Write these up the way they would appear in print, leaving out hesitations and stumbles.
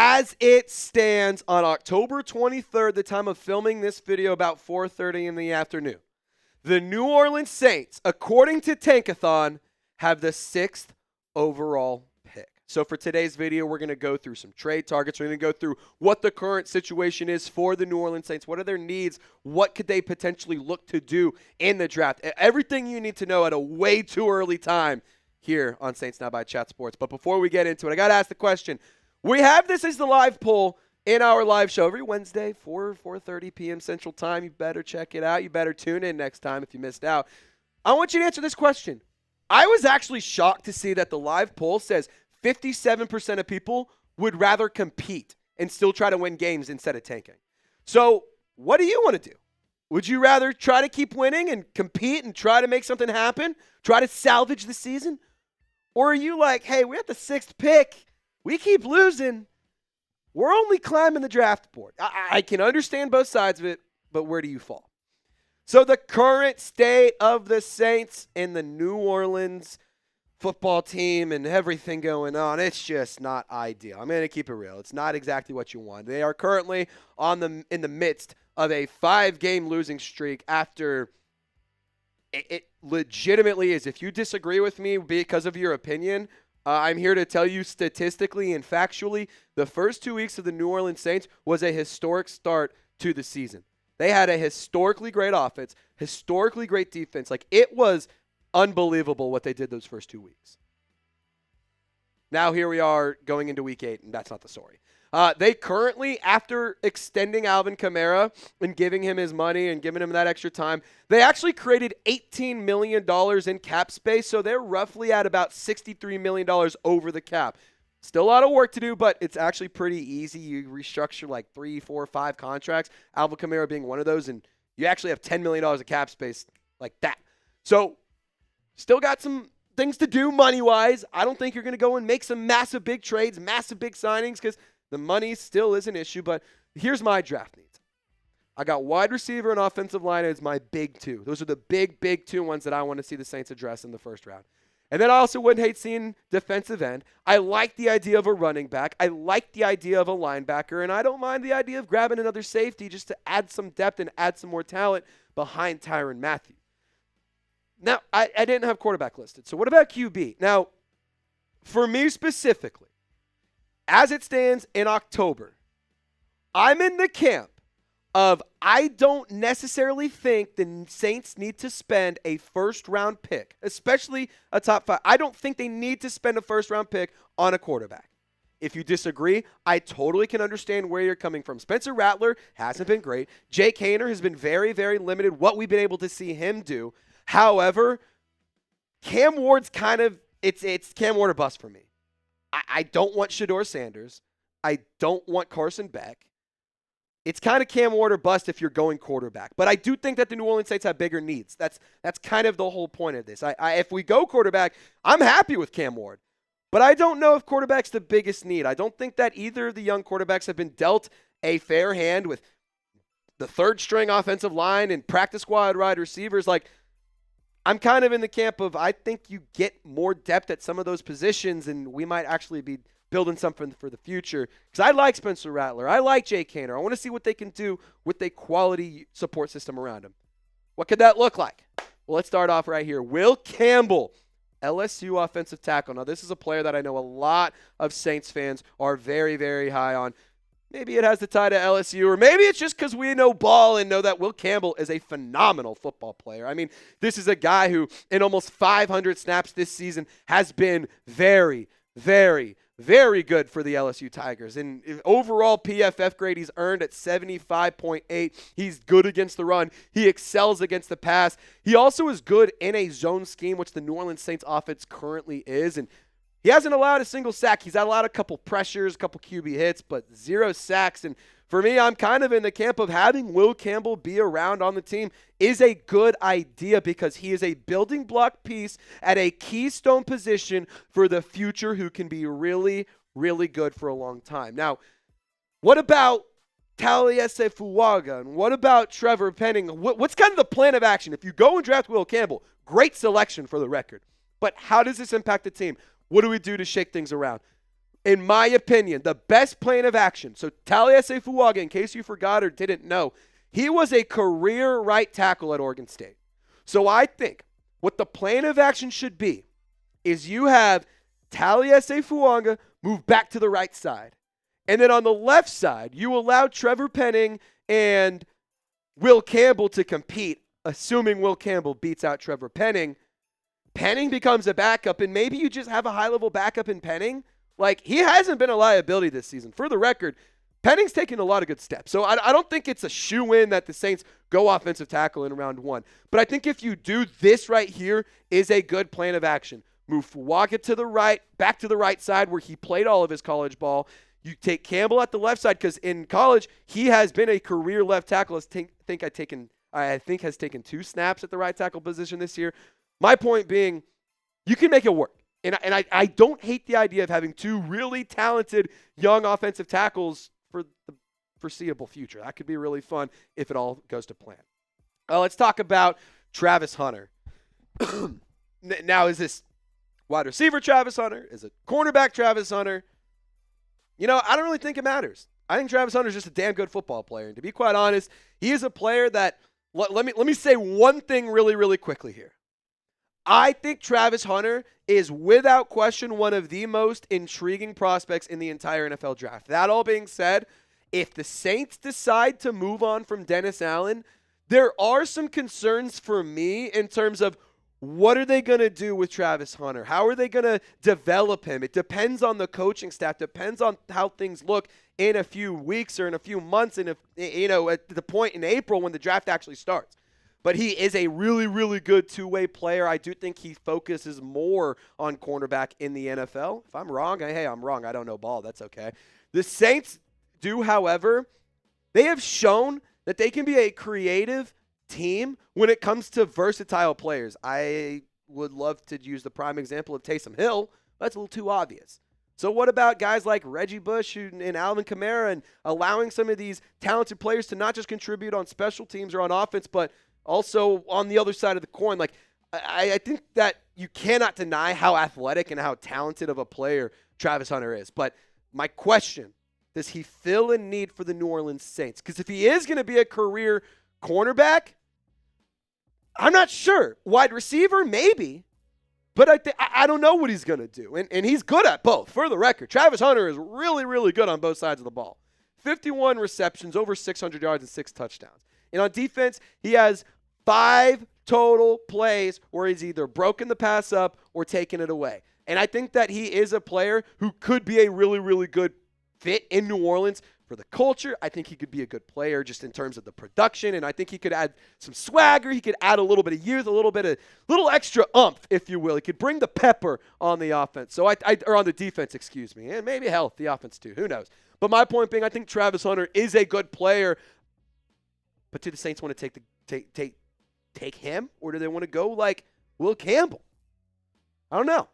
As it stands on October 23rd, the time of filming this video, about 4:30 in the afternoon, the New Orleans Saints, according to Tankathon, have the 6th overall pick. So for today's video, we're going to go through some trade targets. We're going to go through what the current situation is for the New Orleans Saints. What are their needs? What could they potentially look to do in the draft? Everything you need to know at a way too early time here on Saints Now by Chat Sports. But before we get into it, I got to ask the question. We have this as the live poll in our live show every Wednesday, 4:30 p.m. Central Time. You better check it out. You better tune in next time if you missed out. I want you to answer this question. I was actually shocked to see that the live poll says 57% of people would rather compete and still try to win games instead of tanking. So what do you want to do? Would you rather try to keep winning and compete and try to make something happen, try to salvage the season? Or are you like, hey, we're at the 6th pick. We keep losing. We're only climbing the draft board. I can understand both sides of it, but where do you fall? So the current state of the Saints and the New Orleans football team and everything going on, it's just not ideal. I'm going to keep it real. It's not exactly what you want. They are currently in the midst of a 5-game losing streak after it legitimately is. If you disagree with me because of your opinion, I'm here to tell you statistically and factually, the first 2 weeks of the New Orleans Saints was a historic start to the season. They had a historically great offense, historically great defense. Like, it was unbelievable what they did those first 2 weeks. Now here we are going into week 8, and that's not the story. They currently, after extending Alvin Kamara and giving him his money and giving him that extra time, they actually created $18 million in cap space, so they're roughly at about $63 million over the cap. Still a lot of work to do, but it's actually pretty easy. You restructure like 3, 4, 5 contracts, Alvin Kamara being one of those, and you actually have $10 million of cap space like that. So still got some things to do money-wise. I don't think you're going to go and make some massive big trades, massive big signings, because the money still is an issue, but here's my draft needs. I got wide receiver and offensive line as my big 2. Those are the big 2 ones that I want to see the Saints address in the first round. And then I also wouldn't hate seeing defensive end. I like the idea of a running back. I like the idea of a linebacker, and I don't mind the idea of grabbing another safety just to add some depth and add some more talent behind Tyrann Mathieu. Now, I didn't have quarterback listed, so what about QB? Now, for me specifically, as it stands in October, I'm in the camp of I don't necessarily think the Saints need to spend a first-round pick, especially a top 5. I don't think they need to spend a first-round pick on a quarterback. If you disagree, I totally can understand where you're coming from. Spencer Rattler hasn't been great. Jake Haener has been very, very limited, what we've been able to see him do. However, Cam Ward's kind of it's Cam Ward or bust for me. I don't want Shedeur Sanders. I don't want Carson Beck. It's kind of Cam Ward or bust if you're going quarterback. But I do think that the New Orleans Saints have bigger needs. That's kind of the whole point of this. If we go quarterback, I'm happy with Cam Ward. But I don't know if quarterback's the biggest need. I don't think that either of the young quarterbacks have been dealt a fair hand with the third-string offensive line and practice squad wide receivers. Like, I'm kind of in the camp of I think you get more depth at some of those positions, and we might actually be building something for the future. Because I like Spencer Rattler. I like Jake Haener. I want to see what they can do with a quality support system around him. What could that look like? Well, let's start off right here. Will Campbell, LSU offensive tackle. Now, this is a player that I know a lot of Saints fans are very, very high on. Maybe it has to tie to LSU, or maybe it's just because we know ball and know that Will Campbell is a phenomenal football player. I mean, this is a guy who, in almost 500 snaps this season, has been very, very, very good for the LSU Tigers. And overall PFF grade, he's earned at 75.8. He's good against the run. He excels against the pass. He also is good in a zone scheme, which the New Orleans Saints offense currently is. And he hasn't allowed a single sack. He's allowed a couple pressures, a couple QB hits, but 0 sacks. And for me, I'm kind of in the camp of having Will Campbell be around on the team is a good idea because he is a building block piece at a keystone position for the future who can be really, really good for a long time. Now, what about Taliesin Fuaga? And what about Trevor Penning? What's kind of the plan of action? If you go and draft Will Campbell, great selection for the record. But how does this impact the team? What do we do to shake things around? in my opinion, the best plan of action. So Taliesin Fuaga, in case you forgot or didn't know, he was a career right tackle at Oregon State. So I think what the plan of action should be is you have Taliesin Fuaga move back to the right side. And then on the left side, you allow Trevor Penning and Will Campbell to compete, assuming Will Campbell beats out Trevor Penning. Penning becomes a backup, and maybe you just have a high-level backup in Penning. Like, he hasn't been a liability this season. For the record, Penning's taken a lot of good steps. So I don't think it's a shoe-in that the Saints go offensive tackle in round one. But I think if you do this right here is a good plan of action. Move Fuaga to the right, back to the right side where he played all of his college ball. You take Campbell at the left side because in college he has been a career left tackle. I think has taken 2 snaps at the right tackle position this year. My point being, you can make it work. And I don't hate the idea of having 2 really talented young offensive tackles for the foreseeable future. That could be really fun if it all goes to plan. Let's talk about Travis Hunter. Now, is this wide receiver Travis Hunter? Is it cornerback Travis Hunter? You know, I don't really think it matters. I think Travis Hunter is just a damn good football player. And to be quite honest, he is a player that, let me say one thing really, really quickly here. I think Travis Hunter is without question one of the most intriguing prospects in the entire NFL draft. That all being said, if the Saints decide to move on from Dennis Allen, there are some concerns for me in terms of what are they going to do with Travis Hunter? How are they going to develop him? It depends on the coaching staff, depends on how things look in a few weeks or in a few months, and if, you know, at the point in April when the draft actually starts. But he is a really, really good two-way player. I do think he focuses more on cornerback in the NFL. If I'm wrong, hey, I'm wrong. I don't know ball. That's okay. The Saints do, however, they have shown that they can be a creative team when it comes to versatile players. I would love to use the prime example of Taysom Hill. That's a little too obvious. So what about guys like Reggie Bush and Alvin Kamara and allowing some of these talented players to not just contribute on special teams or on offense, but also on the other side of the coin? Like, I think that you cannot deny how athletic and how talented of a player Travis Hunter is. But my question, does he fill a need for the New Orleans Saints? Because if he is going to be a career cornerback, I'm not sure. Wide receiver, maybe. But I don't know what he's going to do. And he's good at both. For the record, Travis Hunter is really, really good on both sides of the ball. 51 receptions, over 600 yards, and 6 touchdowns. And on defense, he has 5 total plays where he's either broken the pass up or taken it away. And I think that he is a player who could be a really, really good fit in New Orleans for the culture. I think he could be a good player just in terms of the production, and I think he could add some swagger. He could add a little bit of youth, a little extra oomph, if you will. He could bring the pepper on the offense. So or on the defense, excuse me, and maybe hell, the offense too. Who knows? But my point being, I think Travis Hunter is a good player. But do the Saints want to take him, or do they want to go like Will Campbell? I don't know.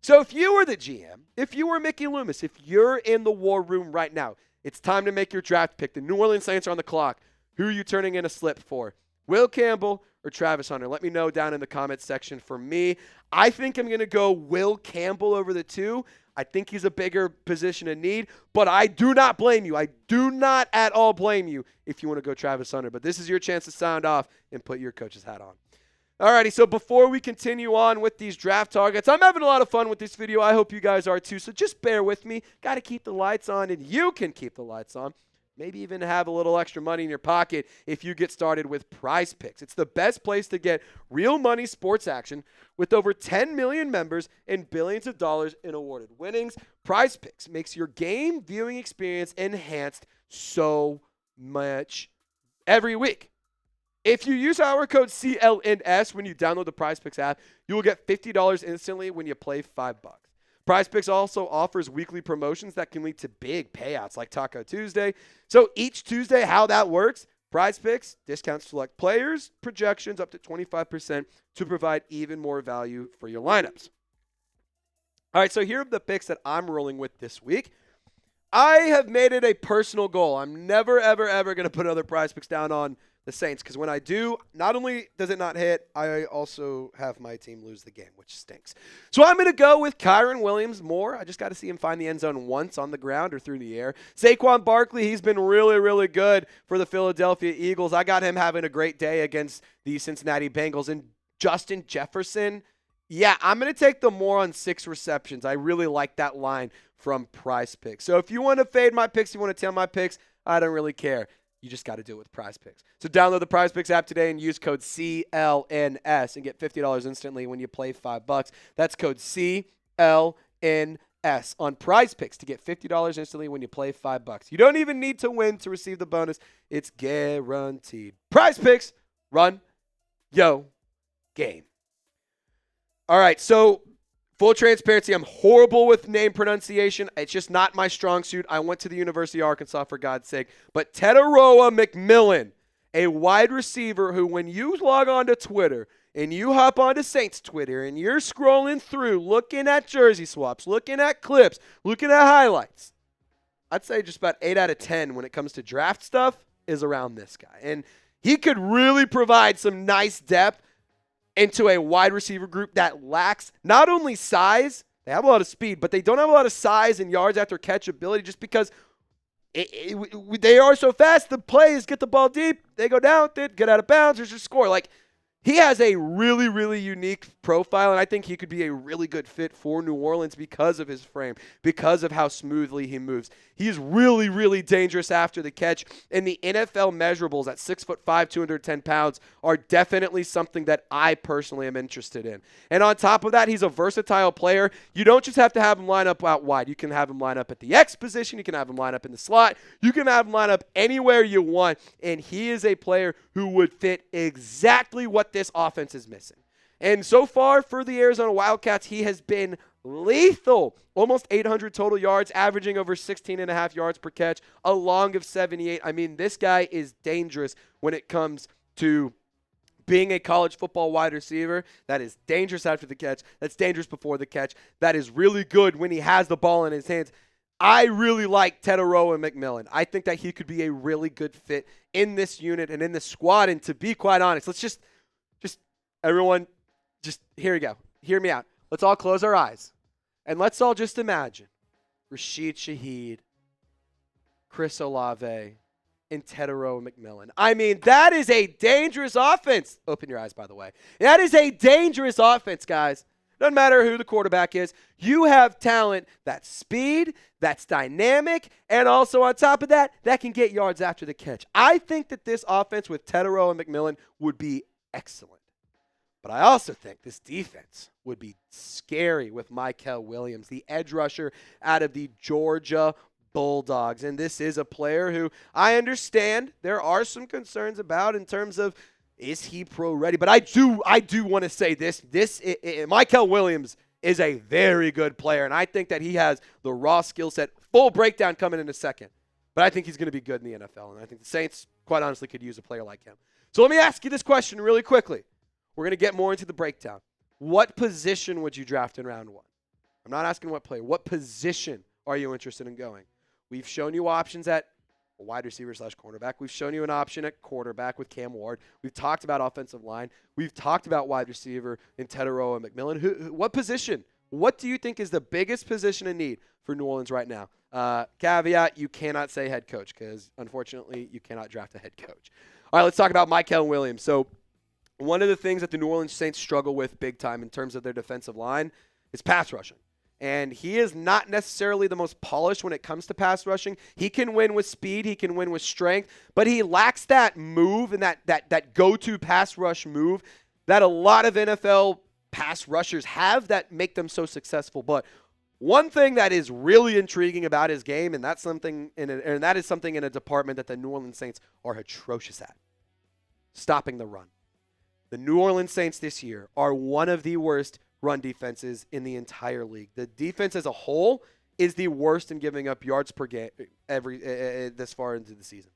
So if you were the GM, if you were Mickey Loomis, if you're in the war room right now, it's time to make your draft pick. The New Orleans Saints are on the clock. Who are you turning in a slip for? Will Campbell or Travis Hunter? Let me know down in the comments section. For me, I think I'm going to go Will Campbell over the 2. I think he's a bigger position of need, but I do not blame you. I do not at all blame you if you want to go Travis Hunter. But this is your chance to sound off and put your coach's hat on. Alrighty, so before we continue on with these draft targets, I'm having a lot of fun with this video. I hope you guys are too, so just bear with me. Got to keep the lights on, and you can keep the lights on. Maybe even have a little extra money in your pocket if you get started with PrizePicks. It's the best place to get real money sports action with over 10 million members and billions of dollars in awarded winnings. PrizePicks makes your game viewing experience enhanced so much every week. If you use our code CLNS when you download the PrizePicks app, you will get $50 instantly when you play $5. PrizePicks also offers weekly promotions that can lead to big payouts like Taco Tuesday. So each Tuesday, how that works, PrizePicks discounts select players, projections up to 25% to provide even more value for your lineups. All right, so here are the picks that I'm rolling with this week. I have made it a personal goal. I'm never, ever, ever going to put other PrizePicks down on the Saints, because when I do, not only does it not hit, I also have my team lose the game, which stinks. So I'm going to go with Kyren Williams more. I just got to see him find the end zone once on the ground or through the air. Saquon Barkley, he's been really, really good for the Philadelphia Eagles. I got him having a great day against the Cincinnati Bengals. And Justin Jefferson, yeah, I'm going to take the more on 6 receptions. I really like that line from PrizePicks. So if you want to fade my picks, you want to tail my picks, I don't really care. You just got to do it with PrizePicks. So download the PrizePicks app today and use code CLNS and get $50 instantly when you play $5. That's code CLNS on PrizePicks to get $50 instantly when you play $5. You don't even need to win to receive the bonus. It's guaranteed. PrizePicks, run yo game. All right, so full transparency, I'm horrible with name pronunciation. It's just not my strong suit. I went to the University of Arkansas, for God's sake. But Tetairoa McMillan, a wide receiver who, when you log on to Twitter and you hop onto Saints Twitter and you're scrolling through, looking at jersey swaps, looking at clips, looking at highlights, I'd say just about 8 out of 10 when it comes to draft stuff is around this guy. And he could really provide some nice depth into a wide receiver group that lacks not only size, they have a lot of speed, but they don't have a lot of size and yards after catch ability just because they are so fast. The plays get the ball deep, they go down, they get out of bounds, there's just score. Like, he has a really, really unique profile, and I think he could be a really good fit for New Orleans because of his frame, because of how smoothly he moves. He's really, really dangerous after the catch, and the NFL measurables at 6'5", 210 pounds are definitely something that I personally am interested in. And on top of that, he's a versatile player. You don't just have to have him line up out wide. You can have him line up at the X position. You can have him line up in the slot. You can have him line up anywhere you want, and he is a player who would fit exactly what this offense is missing. And so far for the Arizona Wildcats, he has been lethal. Almost 800 total yards, averaging over 16.5 yards per catch, a long of 78. I mean, this guy is dangerous when it comes to being a college football wide receiver. That is dangerous after the catch. That's dangerous before the catch. That is really good when he has the ball in his hands. I really like Tetairoa McMillan. I think that he could be a really good fit in this unit and in this squad. And to be quite honest, let's just everyone, just here we go. Hear me out. Let's all close our eyes. And let's all just imagine Rashid Shaheed, Chris Olave, and Tetairoa McMillan. I mean, that is a dangerous offense. Open your eyes, by the way. That is a dangerous offense, guys. Doesn't matter who the quarterback is. You have talent that's speed, that's dynamic, and also on top of that, that can get yards after the catch. I think that this offense with Tetairoa and McMillan would be excellent. But I also think this defense would be scary with Mykel Williams, the edge rusher out of the Georgia Bulldogs. And this is a player who I understand there are some concerns about in terms of, is he pro ready? But I do want to say this. Mykel Williams is a very good player, and I think that he has the raw skill set. Full breakdown coming in a second. But I think he's going to be good in the NFL, and I think the Saints, quite honestly, could use a player like him. So let me ask you this question really quickly. We're going to get more into the breakdown. What position would you draft in round 1? I'm not asking what player. What position are you interested in going? We've shown you options at a wide receiver / cornerback. We've shown you an option at quarterback with Campbell. We've talked about offensive line. We've talked about wide receiver in Tetairoa and McMillan. What position? What do you think is the biggest position in need for New Orleans right now? Caveat, you cannot say head coach because, unfortunately, you cannot draft a head coach. All right, let's talk about Mykel Williams. So one of the things that the New Orleans Saints struggle with big time in terms of their defensive line is pass rushing. And he is not necessarily the most polished when it comes to pass rushing. He can win with speed. He can win with strength. But he lacks that move and that go-to pass rush move that a lot of NFL pass rushers have that make them so successful. But one thing that is really intriguing about his game, and that is something in a department that the New Orleans Saints are atrocious at, stopping the run. The New Orleans Saints this year are one of the worst run defenses in the entire league. The defense as a whole is the worst in giving up yards per game this far into the season.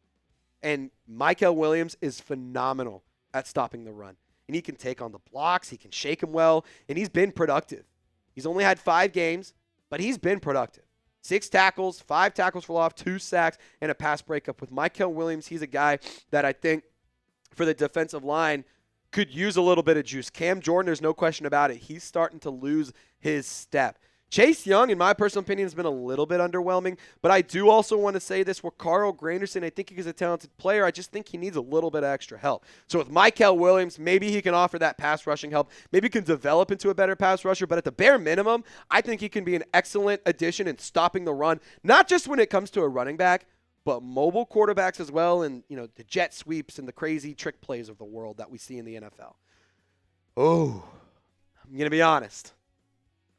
And Mykel Williams is phenomenal at stopping the run. And he can take on the blocks, he can shake them well, and he's been productive. He's only had 5 games, but he's been productive. 6 tackles, 5 tackles for loss, 2 sacks, and a pass breakup. With Mykel Williams, he's a guy that I think for the defensive line could use a little bit of juice. Cam Jordan, there's no question about it. He's starting to lose his step. Chase Young, in my personal opinion, has been a little bit underwhelming, but I do also want to say this with Carl Granderson. I think he's a talented player. I just think he needs a little bit of extra help. So with Mykel Williams, maybe he can offer that pass rushing help. Maybe he can develop into a better pass rusher, but at the bare minimum, I think he can be an excellent addition in stopping the run, not just when it comes to a running back, but mobile quarterbacks as well, and the jet sweeps and the crazy trick plays of the world that we see in the NFL. Oh, I'm going to be honest.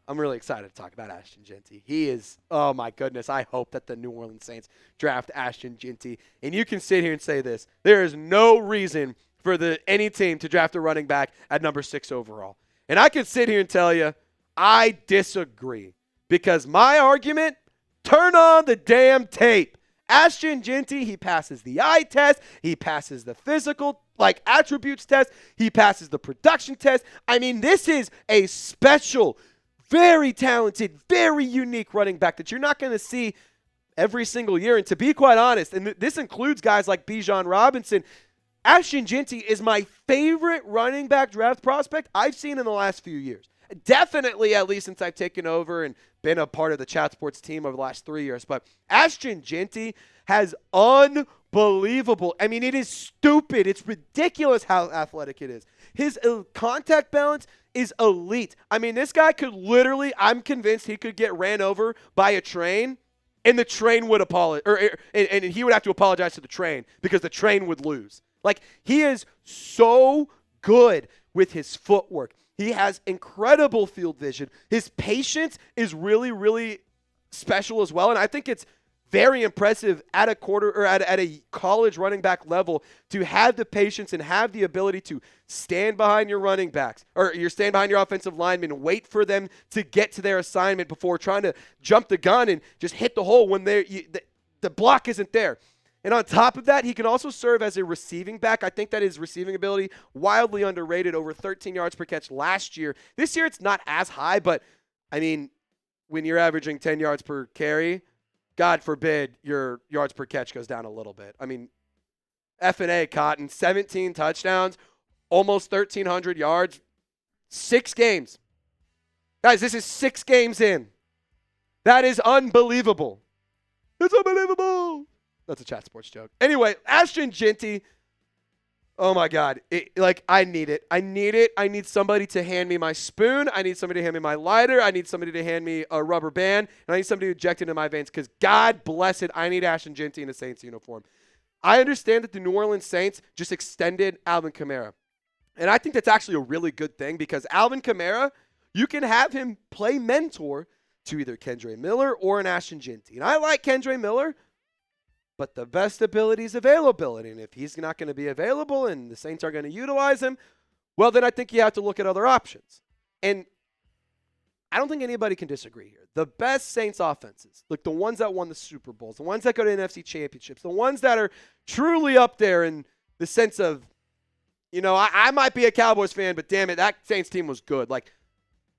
I'm really excited to talk about Ashton Jeanty. He is, oh my goodness, I hope that the New Orleans Saints draft Ashton Jeanty. And you can sit here and say this. There is no reason for any team to draft a running back at number 6 overall. And I can sit here and tell you, I disagree. Because my argument, turn on the damn tape. Ashton Jeanty, he passes the eye test. He passes the physical, attributes test. He passes the production test. I mean, this is a special, very talented, very unique running back that you're not going to see every single year. And to be quite honest, and this includes guys like Bijan Robinson, Ashton Jeanty is my favorite running back draft prospect I've seen in the last few years. Definitely, at least since I've taken over and been a part of the Chat Sports team over the last 3 years. But Ashton Jeanty has unbelievable. I mean, it is stupid. It's ridiculous how athletic it is. His contact balance is elite. I mean, this guy could literally, I'm convinced he could get ran over by a train, and the train would apologize, and he would have to apologize to the train because the train would lose. He is so good with his footwork. He has incredible field vision. His patience is really, really special as well, and I think it's very impressive at a college running back level to have the patience and have the ability to stand behind your running backs or you stand behind your offensive linemen, wait for them to get to their assignment before trying to jump the gun and just hit the hole when the block isn't there. And on top of that, he can also serve as a receiving back. I think that his receiving ability, wildly underrated, over 13 yards per catch last year. This year, it's not as high, but, I mean, when you're averaging 10 yards per carry, God forbid your yards per catch goes down a little bit. I mean, F&A Cotton, 17 touchdowns, almost 1,300 yards, 6 games. Guys, this is 6 games in. That is unbelievable. It's unbelievable. That's a Chat Sports joke. Anyway, Ashton Jeanty, oh my God. I need it. I need it. I need somebody to hand me my spoon. I need somebody to hand me my lighter. I need somebody to hand me a rubber band. And I need somebody to inject into my veins because, God bless it, I need Ashton Jeanty in a Saints uniform. I understand that the New Orleans Saints just extended Alvin Kamara. And I think that's actually a really good thing because Alvin Kamara, you can have him play mentor to either Kendre Miller or an Ashton Jeanty. And I like Kendre Miller, but the best ability is availability. And if he's not going to be available and the Saints are going to utilize him, well, then I think you have to look at other options. And I don't think anybody can disagree here. The best Saints offenses, like the ones that won the Super Bowls, the ones that go to NFC championships, the ones that are truly up there in the sense of, I might be a Cowboys fan, but damn it, that Saints team was good.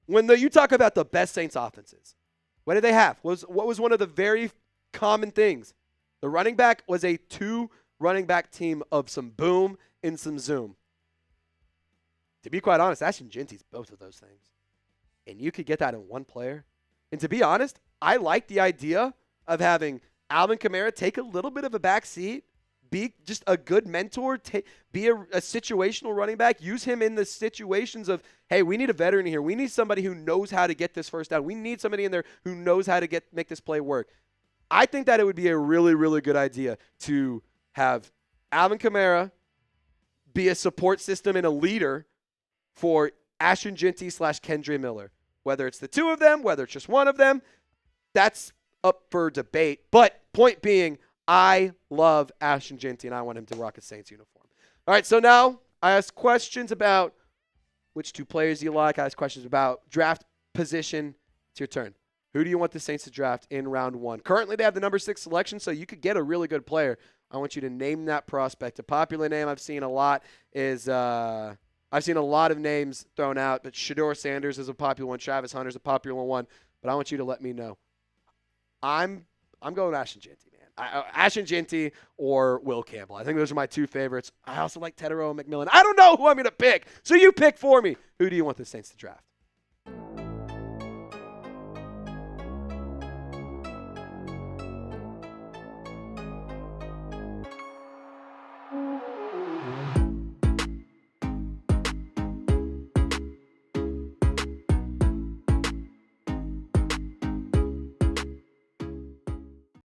When you talk about the best Saints offenses, what did they have? What was one of the very common things? The running back was a 2 running back team of some boom and some zoom. To be quite honest, Ashton Jeanty's both of those things. And you could get that in one player. And to be honest, I like the idea of having Alvin Kamara take a little bit of a back seat, be just a good mentor, be a situational running back, use him in the situations of, hey, we need a veteran here. We need somebody who knows how to get this first down. We need somebody in there who knows how to make this play work. I think that it would be a really, really good idea to have Alvin Kamara be a support system and a leader for Ashton Jeanty / Kendre Miller. Whether it's the 2 of them, whether it's just one of them, that's up for debate. But point being, I love Ashton Jeanty, and I want him to rock a Saints uniform. All right, so now I ask questions about which 2 players you like. I ask questions about draft position. It's your turn. Who do you want the Saints to draft in round 1? Currently, they have the number 6 selection, so you could get a really good player. I want you to name that prospect. A popular name I've seen a lot is I've seen a lot of names thrown out, but Shedeur Sanders is a popular one. Travis Hunter's a popular one, but I want you to let me know. I'm going Ashton Jeanty, man. Ashton Jeanty or Will Campbell. I think those are my two favorites. I also like Tetairoa and McMillan. I don't know who I'm going to pick, so you pick for me. Who do you want the Saints to draft?